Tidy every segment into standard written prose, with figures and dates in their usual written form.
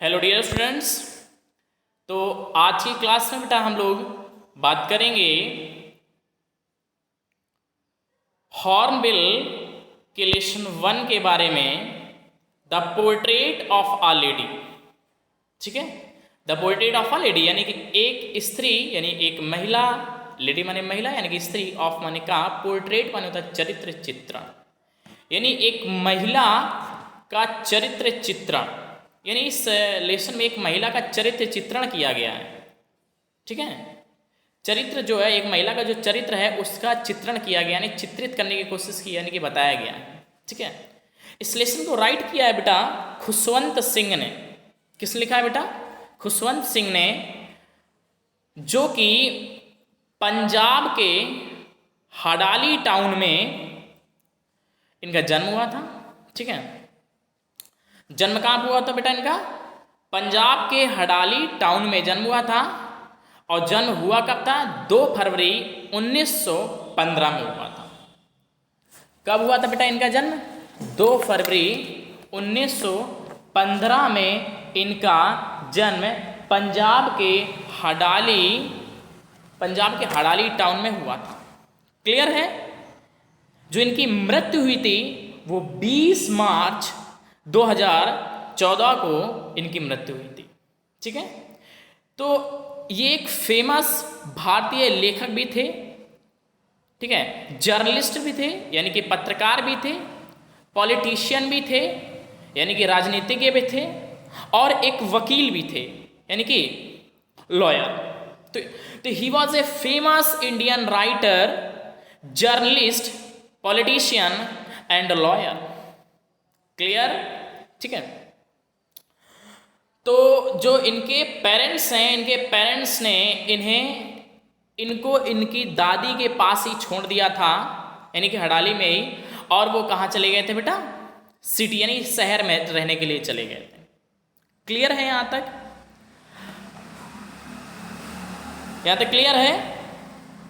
Hello dear students. तो आज की क्लास में बेटा हम लोग बात करेंगे हॉर्नबिल के लेसन 1 के बारे में, the portrait of a lady. ठीक है, the portrait of a lady यानी कि एक स्त्री यानी एक महिला, लेडी माने महिला यानी कि स्त्री, ऑफ माने का, पोर्ट्रेट माने होता है चरित्र चित्रण, यानी एक महिला का चरित्र चित्रण, यानी इस लेसन में एक महिला का चरित्र चित्रण किया गया है। ठीक है, चरित्र जो है, एक महिला का जो चरित्र है उसका चित्रण किया गया, यानी चित्रित करने की कोशिश की, यानी कि बताया गया है। ठीक है, इस लेसन को राइट किया है बेटा खुशवंत सिंह ने। किसने लिखा है बेटा? खुशवंत सिंह ने, जो कि पंजाब के हडाली टाउन में इनका जन्म हुआ था। ठीक है, जन्म कहाँ हुआ था बेटा इनका? पंजाब के हडाली टाउन में जन्म हुआ था। और जन्म हुआ कब था? 2 फरवरी 1915 में हुआ था। कब हुआ था बेटा इनका जन्म? 2 फरवरी 1915 में इनका जन्म पंजाब के हडाली टाउन में हुआ था। क्लियर है? जो इनकी मृत्यु हुई थी वो 20 मार्च 2014 को इनकी मृत्यु हुई थी। ठीक है, तो ये एक फेमस भारतीय लेखक भी थे। ठीक है, जर्नलिस्ट भी थे यानी कि पत्रकार भी थे, पॉलिटिशियन भी थे यानी कि राजनीतिज्ञ भी थे, और एक वकील भी थे यानी कि लॉयर। तो he was a famous Indian writer, journalist, politician and lawyer. Clear? ठीक है, तो जो इनके पेरेंट्स हैं, इनके पेरेंट्स ने इनको इनकी दादी के पास ही छोड़ दिया था, यानी कि हडाली में ही। और वो कहाँ चले गए थे बेटा? सिटी यानी शहर में रहने के लिए चले गए थे। क्लियर है यहाँ तक? यहाँ तक क्लियर है?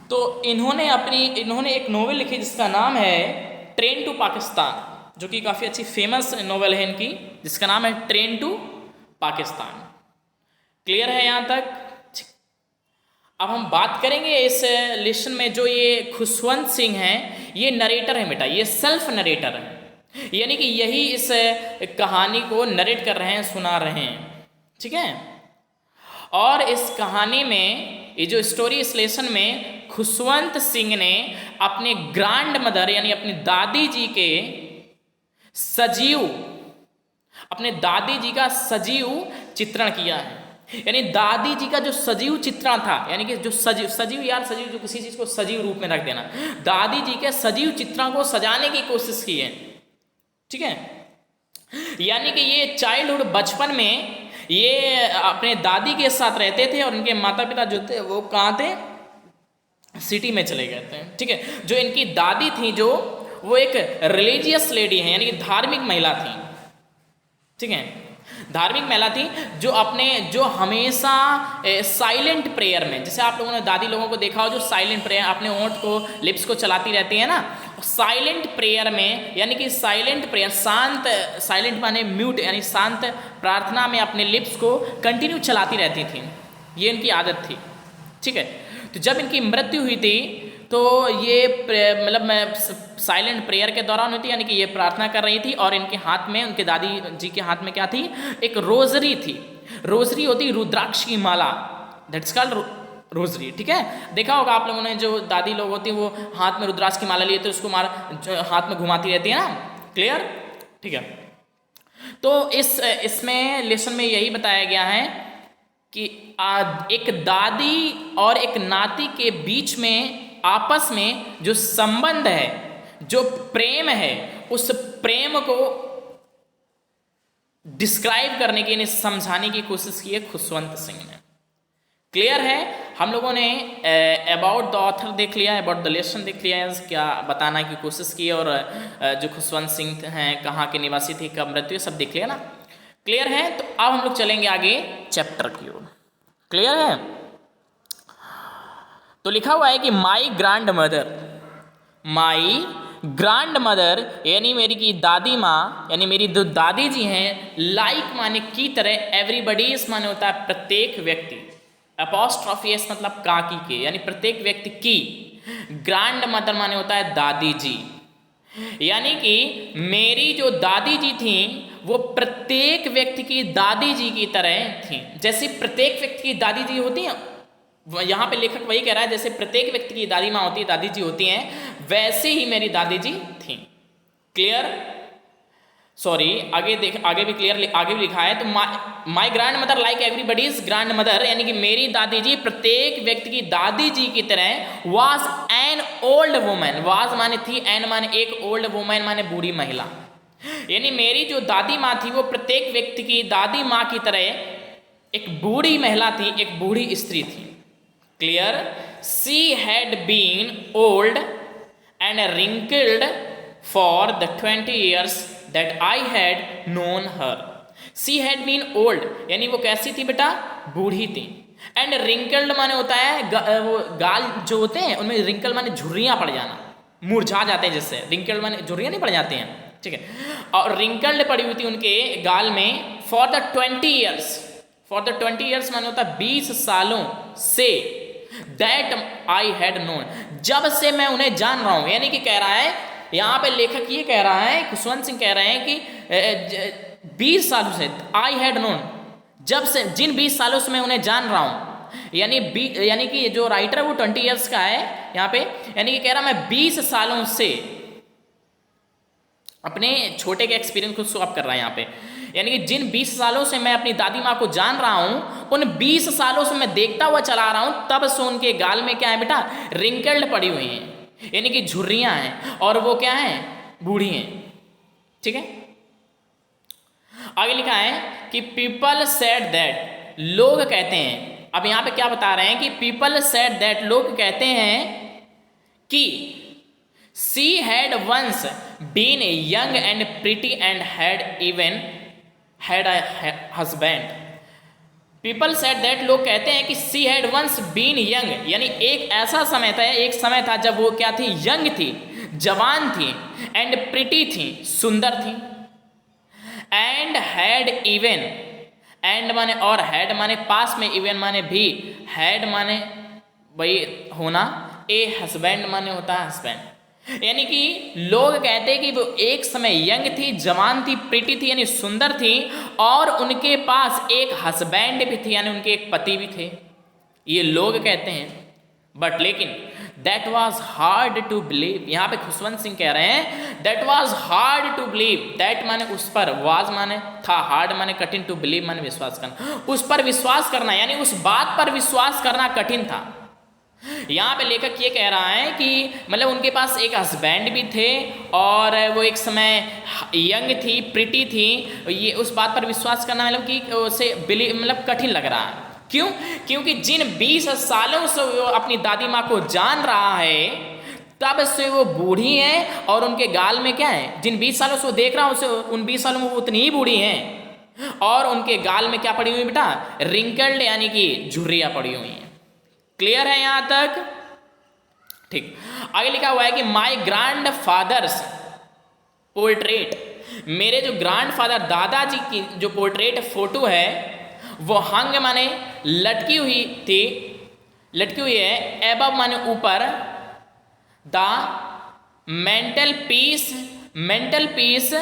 तो इन्होंने एक नोवेल लिखी जिसका नाम है ट्रेन टू पाकिस्तान, जो कि काफ़ी अच्छी फेमस नोवेल है इनकी, जिसका नाम है ट्रेन टू पाकिस्तान। क्लियर है यहाँ तक? अब हम बात करेंगे इस लेसन में, जो ये खुशवंत सिंह हैं, ये नरेटर है बेटा, ये सेल्फ नरेटर है, यानी कि यही इस कहानी को नरेट कर रहे हैं, सुना रहे हैं। ठीक है, और इस कहानी में, ये जो स्टोरी इस लेसन में, खुशवंत सिंह ने अपने ग्रैंड मदर यानी अपनी दादी जी के अपने दादी जी का सजीव चित्रण किया है। यानी दादी जी का जो सजीव चित्रण था, यानी कि जो सजीव जो किसी चीज को सजीव रूप में रख देना, दादी जी के सजीव चित्रण को सजाने की कोशिश की है। ठीक है, यानी कि ये चाइल्डहुड, बचपन में ये अपने दादी के साथ रहते थे, और उनके माता पिता जो थे वो कहाँ थे? सिटी में चले गए थे। ठीक है, जो इनकी दादी थी, जो वो एक रिलीजियस लेडी है, यानी कि धार्मिक महिला थी। ठीक है, धार्मिक महिला थी, जो हमेशा साइलेंट प्रेयर में, जैसे आप लोगों ने दादी लोगों को देखा हो, जो साइलेंट प्रेयर अपने होंठ को, लिप्स को चलाती रहती है ना, साइलेंट प्रेयर में, यानी कि साइलेंट प्रेयर, साइलेंट माने म्यूट, यानी शांत प्रार्थना में अपने लिप्स को कंटिन्यू चलाती रहती थी। ये इनकी आदत थी। ठीक है, तो जब इनकी मृत्यु हुई थी तो ये मतलब साइलेंट प्रेयर के दौरान हुई थी, यानी कि ये प्रार्थना कर रही थी, और इनके हाथ में, उनके दादी जी के हाथ में क्या थी? एक रोजरी थी। रोजरी होती रुद्राक्ष की माला, दैट्स कॉल्ड रोजरी। ठीक है, देखा होगा आप लोगों ने, जो दादी लोग होती हैं वो हाथ में रुद्राक्ष की माला लिए थे, उसको हाथ में घुमाती रहती है ना। क्लियर? ठीक है, तो इसमें लेसन में यही बताया गया है कि एक दादी और एक नाती के बीच में, आपस में जो संबंध है, जो प्रेम है, उस प्रेम को डिस्क्राइब करने की, समझाने की कोशिश की है खुशवंत सिंह ने। क्लियर है? हम लोगों ने अबाउट द ऑथर देख लिया, अबाउट द लेसन देख लिया, क्या बताना की कोशिश की, और जो खुशवंत सिंह हैं कहाँ के निवासी थे, कब मृत्यु, सब देख लिया ना। क्लियर है? तो अब हम लोग चलेंगे आगे चैप्टर की ओर। क्लियर है? तो लिखा हुआ है कि माई ग्रैंड मदर यानी मेरी की दादी माँ यानी मेरी जो दादी जी हैं, लाइक माने की तरह, एवरीबडीज माने होता है प्रत्येक व्यक्ति, अपॉस्ट्रॉफी एस मतलब काकी के यानी प्रत्येक व्यक्ति की, ग्रैंड मदर माने होता है दादी जी, यानी कि मेरी जो दादी जी थी वो प्रत्येक व्यक्ति की दादी जी की तरह थी। जैसे प्रत्येक व्यक्ति की दादी जी होती हैं, यहाँ पे लेखक वही कह रहा है जैसे प्रत्येक व्यक्ति की दादी माँ होती है, दादी जी होती हैं, वैसे ही मेरी दादी जी थी। क्लियर? सॉरी, आगे भी क्लियर आगे भी लिखा है। तो my grand mother like everybody's grand mother, यानी कि मेरी दादी जी प्रत्येक व्यक्ति की दादी जी की तरह, was an old woman, was माने थी, एन माने एक, ओल्ड वुमन माने बूढ़ी महिला, यानी मेरी जो दादी माँ थी वो प्रत्येक व्यक्ति की दादी माँ की तरह एक बूढ़ी महिला थी, एक बूढ़ी स्त्री थी। Clear? She had been old and wrinkled for the 20 years that I had known her. She had been old, यानी वो कैसी थी बेटा? बूढ़ी थी। एंड wrinkled माने होता है वो गाल जो होते हैं उनमें wrinkle माने झुर्रियाँ पड़ जाना, मुरझा जाते हैं, जिससे wrinkled माने झुर्रियाँ नहीं पड़ जाते हैं, ठीक है। और wrinkled पड़ी हुई थी उनके गाल में for the 20 years, for the 20 years माने होता है 20 सालों से, that I had known, जब से मैं उन्हें जान रहा हूं, यानी कि कह रहा है यहाँ पे लेखक ये कह रहा है, खुशवंत सिंह कह रहे हैं कि 20 सालों से, I had known, जब से, जिन 20 सालों से मैं उन्हें जान रहा हूं, यानी कि जो राइटर है वो 20 ईयर्स का है यहाँ पे, यानी कि कह रहा मैं 20 सालों से अपने छोटे के एक्सपीरियंस को स्वैप कर रहा है यहाँ पे, यानी कि जिन 20 सालों से मैं अपनी दादी माँ को जान रहा हूँ, उन 20 सालों से मैं देखता हुआ चला रहा हूँ, तब से उनके गाल में क्या है बेटा? रिंकल्ड पड़ी हुई हैं, यानी कि झुर्रियाँ हैं, और वो क्या हैं? बूढ़ी हैं। ठीक है, आगे लिखा है कि पीपल सेड दैट, लोग कहते हैं। अब यहाँ पे क्या बता रहे हैं कि पीपल सेड दैट, लोग कहते हैं कि she had once been young and pretty and had even had a husband. People said that, लोग कहते हैं कि she had once been young, यानी एक ऐसा समय था, एक समय था जब वो क्या थी? यंग थी, जवान थी, and pretty थी, सुंदर थी, and had even, and माने और, had माने पास में, even माने भी, had माने वही होना, a husband माने होता है हस्बैंड। यानी कि लोग कहते हैं कि वो एक समय यंग थी, जवान थी, प्रिटी थी यानी सुंदर थी, और उनके पास एक हस्बैंड भी थे, यानी उनके एक पति भी थे, ये लोग कहते हैं। बट लेकिन that was hard to believe, यहाँ पे खुशवंत सिंह कह रहे हैं that was hard to believe, that माने उस पर, वाज माने था, हार्ड माने कठिन, टू बिलीव माने विश्वास करना, उस पर विश्वास करना, यानी उस बात पर विश्वास करना कठिन था। यहाँ पे लेखक ये कह रहा है कि मतलब उनके पास एक हस्बैंड भी थे और वो एक समय यंग थी, प्रिटी थी, ये उस बात पर विश्वास करना मतलब कि उसे मतलब कठिन लग रहा है। क्यों? क्योंकि जिन 20 सालों से वो अपनी दादी माँ को जान रहा है, तब से वो बूढ़ी हैं, और उनके गाल में क्या है? जिन 20 सालों से वो देख रहा हूँ, उसे उन 20 सालों में वो उतनी ही बूढ़ी हैं, और उनके गाल में क्या पड़ी हुई बेटा? रिंकल्ड, यानी कि झुर्रियाँ पड़ी हुई हैं। क्लियर है यहां तक? ठीक, आगे लिखा हुआ है कि माई ग्रैंड फादर्स पोर्ट्रेट, मेरे जो ग्रैंड फादर दादाजी की जो पोर्ट्रेट फोटो है वो हंग माने लटकी हुई थी, लटकी हुई है, एबव माने ऊपर, the mental peace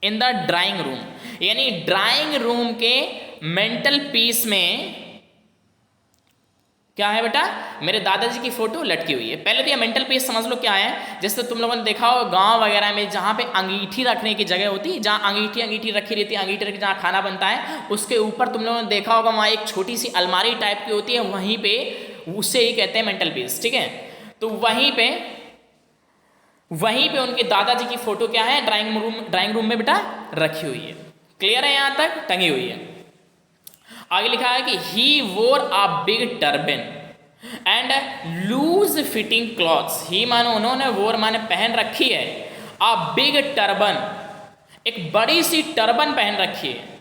in the drawing room, यानी ड्राइंग रूम के मेंटल पीस में क्या है बेटा? मेरे दादाजी की फोटो लटकी हुई है। पहले तो ये मेंटल पीस समझ लो क्या है। जैसे तुम लोगों ने देखा हो गांव वगैरह में जहाँ पे अंगीठी रखने की जगह होती है, जहाँ अंगीठी रखी रहती है, अंगीठी रख जहाँ खाना बनता है, उसके ऊपर तुम लोगों ने देखा होगा वहाँ एक छोटी सी अलमारी टाइप की होती है, वहीं पे उसे ही कहते हैं मेंटल पीस। ठीक है, तो वहीं पे उनके दादाजी की फोटो क्या है? ड्राइंग रूम में बेटा रखी हुई है। क्लियर है? यहाँ तक टंगी हुई है। आगे लिखा है कि he wore a big turban and loose fitting clothes, he मानो उन्होंने, वोर माने पहन रखी है, अ बिग टर्बन, एक बड़ी सी टर्बन पहन रखी है,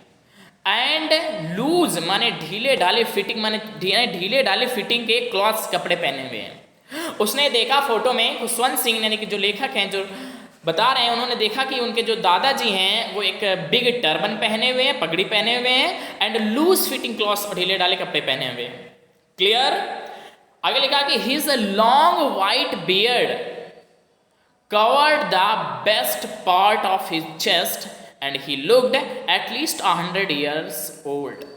एंड लूज माने ढीले ढाले, फिटिंग माने ढीले ढाले फिटिंग के क्लॉथ्स, कपड़े पहने हुए हैं, उसने देखा फोटो में, खुशवंत सिंह यानी कि जो लेखक हैं, जो बता रहे हैं, उन्होंने देखा कि उनके जो दादाजी हैं वो एक बिग टर्बन पहने हुए हैं, पगड़ी पहने हुए हैं, एंड लूज फिटिंग क्लॉथ्स और ढीले ढाले कपड़े पहने हुए हैं। क्लियर। आगे लिखा कि his long white beard covered the best part of his chest and he looked at least 100 years old.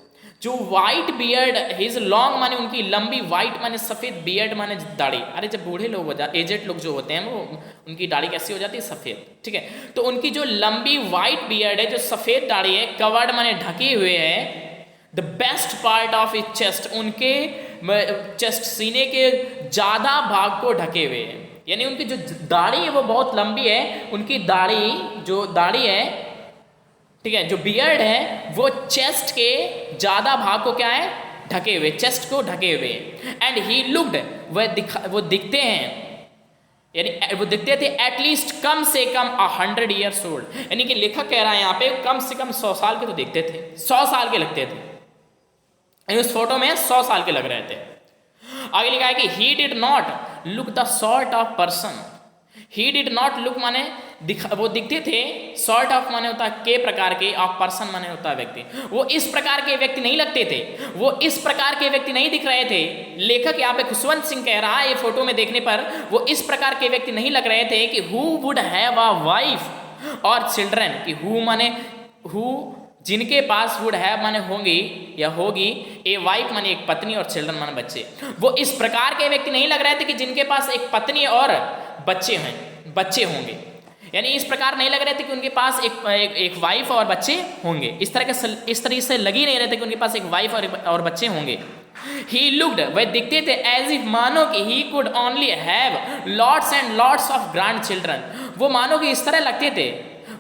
जो वाइट बियर्ड, हिज लॉन्ग माने उनकी लंबी, वाइट माने सफेद, बियर्ड माने दाढ़ी। अरे जब बूढ़े लोग हो जाते, एजेड लोग जो होते हैं, वो उनकी दाढ़ी कैसी हो जाती है, सफेद, ठीक है। तो उनकी जो लंबी वाइट बियर्ड है, जो सफेद दाढ़ी है, कवर्ड माने ढके हुए है, the best part of his chest, उनके चेस्ट सीने के ज्यादा भाग को ढके हुए है, यानी उनकी जो दाढ़ी है वो बहुत लंबी है, उनकी दाढ़ी, जो दाढ़ी है, ठीक है, जो बियर्ड है वो चेस्ट के ज्यादा भाग को क्या है, ढके हुए, चेस्ट को ढके हुए। एंड ही लुक्ड, वो दिखते हैं, यानी वो दिखते थे एटलीस्ट कम से कम 100 years ओल्ड, यानी कि लेखक कह रहा है यहाँ पे कम से कम 100 साल के तो दिखते थे, 100 साल के लगते थे, उस फोटो में 100 साल के लग रहे थे। आगे लिखा है कि he did not look the sort of person, he did not look माने वो दिखते थे, सॉर्ट ऑफ माने होता है के प्रकार के, ऑफ पर्सन माने होता है व्यक्ति, वो इस प्रकार के व्यक्ति नहीं लगते थे, वो इस प्रकार के व्यक्ति नहीं दिख रहे थे। लेखक यहाँ पे खुशवंत सिंह कह रहा है ये फोटो में देखने पर वो इस प्रकार के व्यक्ति नहीं लग रहे थे कि who would have a wife और चिल्ड्रन, कि हु माने हु, जिनके पास वुड हैव माने होंगी या होगी, ए वाइफ माने एक पत्नी और चिल्ड्रन माने बच्चे, वो इस प्रकार के व्यक्ति नहीं लग रहे थे कि जिनके पास एक पत्नी और बच्चे हैं, बच्चे होंगे, यानी इस प्रकार नहीं लग रहे थे कि उनके पास एक वाइफ और बच्चे होंगे, इस तरह से लग ही नहीं रहे थे कि उनके पास एक वाइफ और बच्चे होंगे। ही लुक्ड, वह दिखते थे एज इफ, मानो कि he could only have lots and lots of grand children, वो मानो कि इस तरह लगते थे,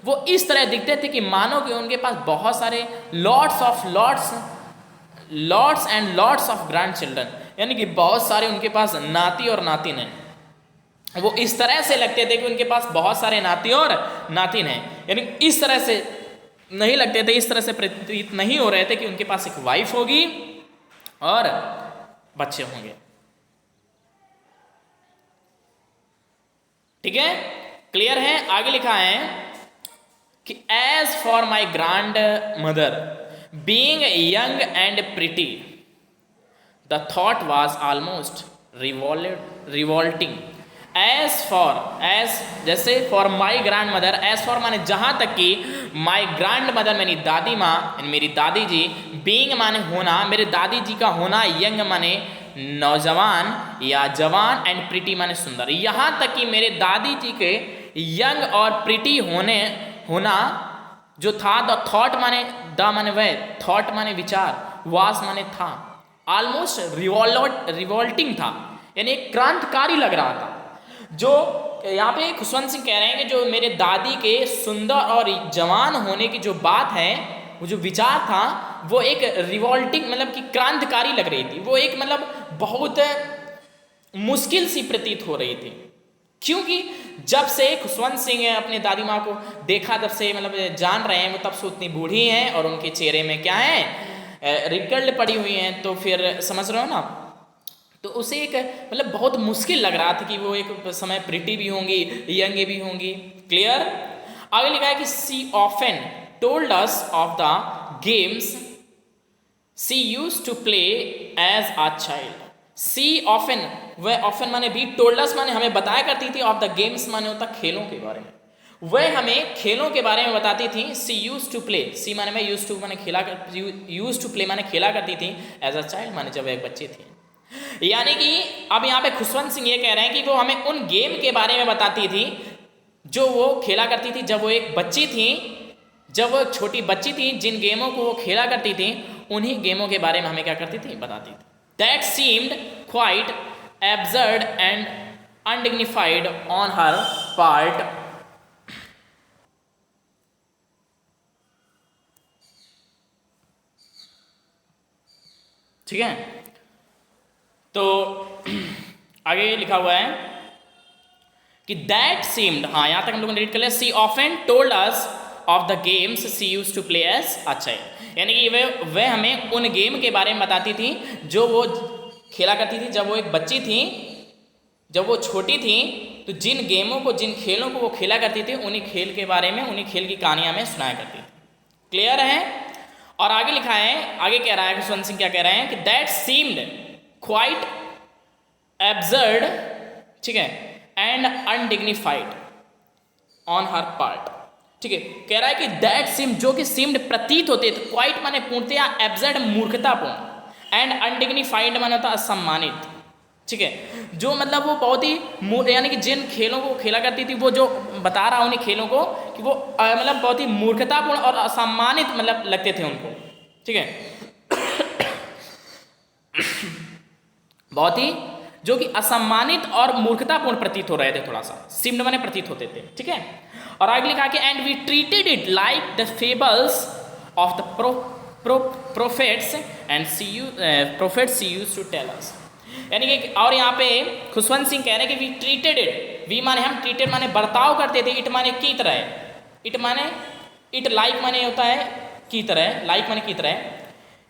वो इस तरह दिखते थे कि मानो कि उनके पास बहुत सारे lots and lots of grand children, यानी कि बहुत सारे उनके पास नाती और नातिन हैं। वो इस तरह से लगते थे कि उनके पास बहुत सारे नाती और नातिन हैं, यानी इस तरह से नहीं लगते थे, इस तरह से प्रतीत नहीं हो रहे थे कि उनके पास एक वाइफ होगी और बच्चे होंगे। ठीक है, क्लियर है। आगे लिखा है कि as for my grandmother being young and pretty the thought was almost revolting. As जैसे for my grandmother, as for माने जहाँ तक कि माई ग्रैंड मदर मेरी दादी माँ, मेरी दादी जी, बीइंग माने होना, मेरे दादी जी का होना, यंग माने नौजवान या जवान, एंड प्रिटी माने सुंदर, यहाँ तक कि मेरे दादी जी के यंग और प्रिटी होना जो था, द थॉट माने द माने वह, थॉट माने विचार, वास माने था, ऑलमोस्ट रिवॉल्टिंग था, यानी क्रांतिकारी लग रहा था। जो यहाँ पे खुशवंत सिंह कह रहे हैं कि जो मेरे दादी के सुंदर और जवान होने की जो बात है, वो जो विचार था, वो एक रिवॉल्टिंग मतलब कि क्रांतिकारी लग रही थी, वो एक मतलब बहुत मुश्किल सी प्रतीत हो रही थी, क्योंकि जब से खुशवंत सिंह अपने दादी माँ को देखा, तब से मतलब जान रहे हैं वो तब से उतनी बूढ़ी हैं और उनके चेहरे में क्या है, रिकल्ड पड़ी हुई हैं, तो फिर समझ रहे हो ना, तो उसे एक मतलब बहुत मुश्किल लग रहा था कि वो एक समय प्रिटी भी होंगी, यंग भी होंगी। क्लियर। आगे लिखा है कि she often told us of the games she used to play as a child. She often, वह ऑफन माने भी, टोल्ड अस माने हमें बताया करती थी, ऑफ द गेम्स माने होता खेलों के बारे में, वह हमें खेलों के बारे में बताती थी। सी यूज्ड टू प्ले, सी माने मैं, यूज्ड टू माने खेला, यूज्ड टू प्ले माने खेला करती थी, एज अ चाइल्ड माने जब वह एक बच्चे थे। यानी कि अब यहाँ पे खुशवंत सिंह ये कह रहे हैं कि वो हमें उन गेम के बारे में बताती थी जो वो खेला करती थी जब वो एक बच्ची थी, जब वो छोटी बच्ची थी, जिन गेमों को वो खेला करती थी, उन्हीं गेमों के बारे में हमें क्या करती थी, बताती थी। That seemed quite absurd and undignified on her part. ठीक है, तो आगे लिखा हुआ है कि दैट सीम्ड, हाँ यहाँ तक हम लोगों ने रीड कर लिया। She often told us of the games she used to play as a child, यानी कि वह हमें उन गेम के बारे में बताती थी जो वो खेला करती थी जब वो एक बच्ची थी, जब वो छोटी थी तो जिन गेमों को, जिन खेलों को वो खेला करती थी, उन्हीं खेल के बारे में, उन्हीं खेल की कहानियाँ में सुनाया करती थी। क्लियर है? और आगे लिखा है, आगे कह रहा है खुशवंत सिंह क्या कह रहे हैं कि दैट सीम्ड क्वाइट एब्सर्ड, ठीक है, and undignified on her part. ठीक है, कह रहा है कि दैट सीम, जो कि सीम्ड प्रतीत होते थे, क्वाइट माने पूर्णतया, एब्सर्ड मूर्खतापूर्ण, एंड अनडिग्निफाइड माने होता असम्मानित। ठीक है, जो मतलब वो बहुत ही यानी कि जिन खेलों को खेला करती थी, वो जो बता रहा हूँ उन्हीं खेलों को कि वो मतलब बहुत ही मूर्खतापूर्ण और असम्मानित मतलब लगते थे उनको। ठीक है, बहुत ही जो कि असम्मानित और मूर्खतापूर्ण प्रतीत हो रहे थे, थोड़ा सा सिम्ड माने प्रतीत होते थे। ठीक है, और आगे लिखा कि and we treated it like the fables of the prophets and prophets used to tell us. यानी कि और यहाँ पे खुशवंत सिंह कह रहे हैं कि वी ट्रीटेड इट, वी माने हम, ट्रीटेड माने बर्ताव करते थे, इट माने की तरह, इट माने इट, लाइक माने होता है की तरह, लाइक माने की तरह,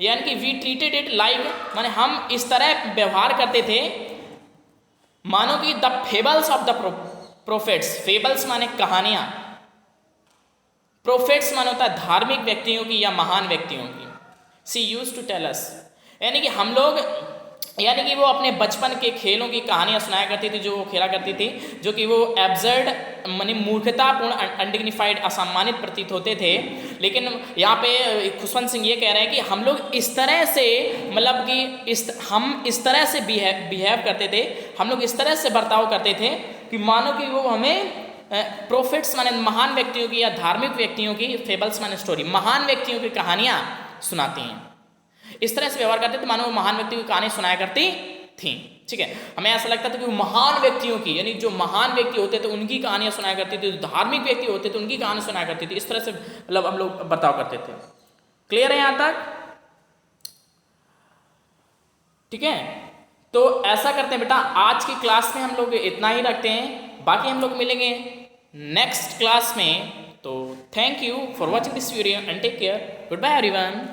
यानी कि वी ट्रीटेड इट लाइक माने हम इस तरह व्यवहार करते थे मानो कि the fables of the prophets, fables माने कहानियां, प्रोफेट्स माने होता है धार्मिक व्यक्तियों की या महान व्यक्तियों की। सी यूज टू टेल अस, यानी कि हम लोग, यानी कि वो अपने बचपन के खेलों की कहानियां सुनाया करती थी, जो वो खेला करती थी, जो कि वो एब्सर्ड माने मूर्खतापूर्ण, अनडिग्निफाइड, असम्मानित प्रतीत होते थे। लेकिन यहाँ पे खुशवंत सिंह ये कह रहे हैं कि हम लोग इस तरह से, मतलब कि हम इस तरह से बिहेव करते थे, हम लोग इस तरह से बर्ताव करते थे कि मानो कि वो हमें प्रोफेट्स माने महान व्यक्तियों की या धार्मिक व्यक्तियों की, फेबल्स माने स्टोरी, महान व्यक्तियों की कहानियाँ सुनाती हैं। इस तरह से व्यवहार करते थे मानो वो महान व्यक्तियों की कहानी सुनाया करती थी। ठीक है, हमें ऐसा लगता था कि वो महान व्यक्तियों की, यानी जो महान व्यक्ति होते थे उनकी कहानियां सुनाया करती थी, जो धार्मिक व्यक्ति होते थे उनकी कहानी सुनाया करती थी। इस तरह से मतलब हम लोग बर्ताव करते थे। क्लियर है यहां तक? ठीक है, तो ऐसा करते हैं बेटा, आज की क्लास में हम लोग इतना ही रखते हैं, बाकी हम लोग मिलेंगे नेक्स्ट क्लास में। तो thank you for watching this video and take care, good bye everyone.